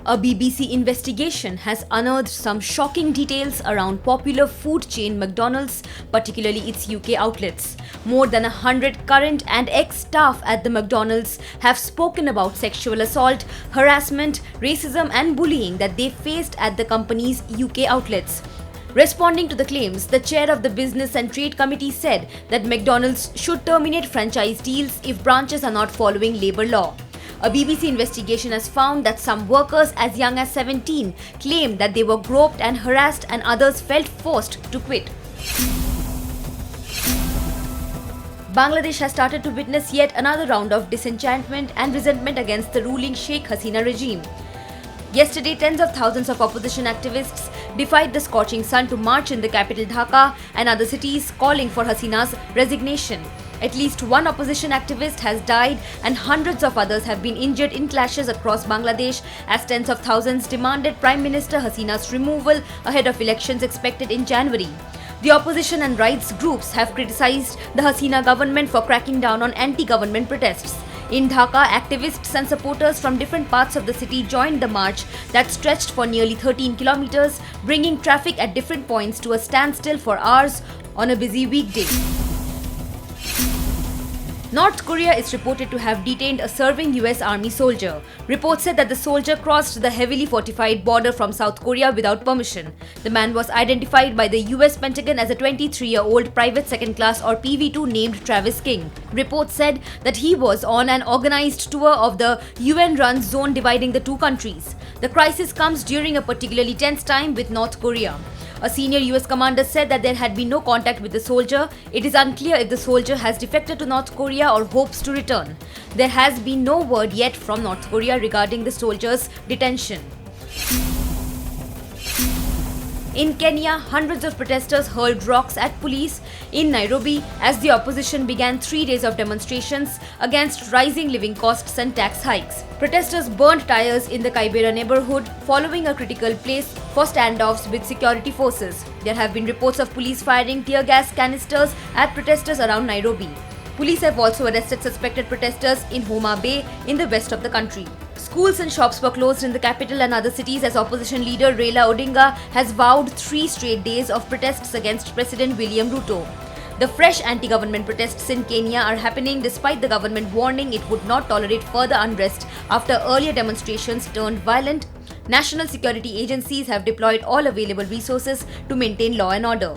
A BBC investigation has unearthed some shocking details around popular food chain McDonald's, particularly its UK outlets. More than 100 current and ex-staff at the McDonald's have spoken about sexual assault, harassment, racism and bullying that they faced at the company's UK outlets. Responding to the claims, the chair of the Business and Trade Committee said that McDonald's should terminate franchise deals if branches are not following labour law. A BBC investigation has found that some workers as young as 17 claimed that they were groped and harassed and others felt forced to quit. Bangladesh has started to witness yet another round of disenchantment and resentment against the ruling Sheikh Hasina regime. Yesterday, tens of thousands of opposition activists defied the scorching sun to march in the capital Dhaka and other cities calling for Hasina's resignation. At least one opposition activist has died and hundreds of others have been injured in clashes across Bangladesh as tens of thousands demanded Prime Minister Hasina's removal ahead of elections expected in January. The opposition and rights groups have criticized the Hasina government for cracking down on anti-government protests. In Dhaka, activists and supporters from different parts of the city joined the march that stretched for nearly 13 kilometers, bringing traffic at different points to a standstill for hours on a busy weekday. North Korea is reported to have detained a serving US Army soldier. Reports said that the soldier crossed the heavily fortified border from South Korea without permission. The man was identified by the US Pentagon as a 23-year-old private second class or PV2 named Travis King. Reports said that he was on an organized tour of the UN-run zone dividing the two countries. The crisis comes during a particularly tense time with North Korea. A senior US commander said that there had been no contact with the soldier. It is unclear if the soldier has defected to North Korea or hopes to return. There has been no word yet from North Korea regarding the soldier's detention. In Kenya, hundreds of protesters hurled rocks at police in Nairobi as the opposition began 3 days of demonstrations against rising living costs and tax hikes. Protesters burned tires in the Kibera neighborhood following a critical place for standoffs with security forces. There have been reports of police firing tear gas canisters at protesters around Nairobi. Police have also arrested suspected protesters in Homa Bay in the west of the country. Schools and shops were closed in the capital and other cities as opposition leader Raila Odinga has vowed 3 straight days of protests against President William Ruto. The fresh anti-government protests in Kenya are happening despite the government warning it would not tolerate further unrest after earlier demonstrations turned violent. National security agencies have deployed all available resources to maintain law and order.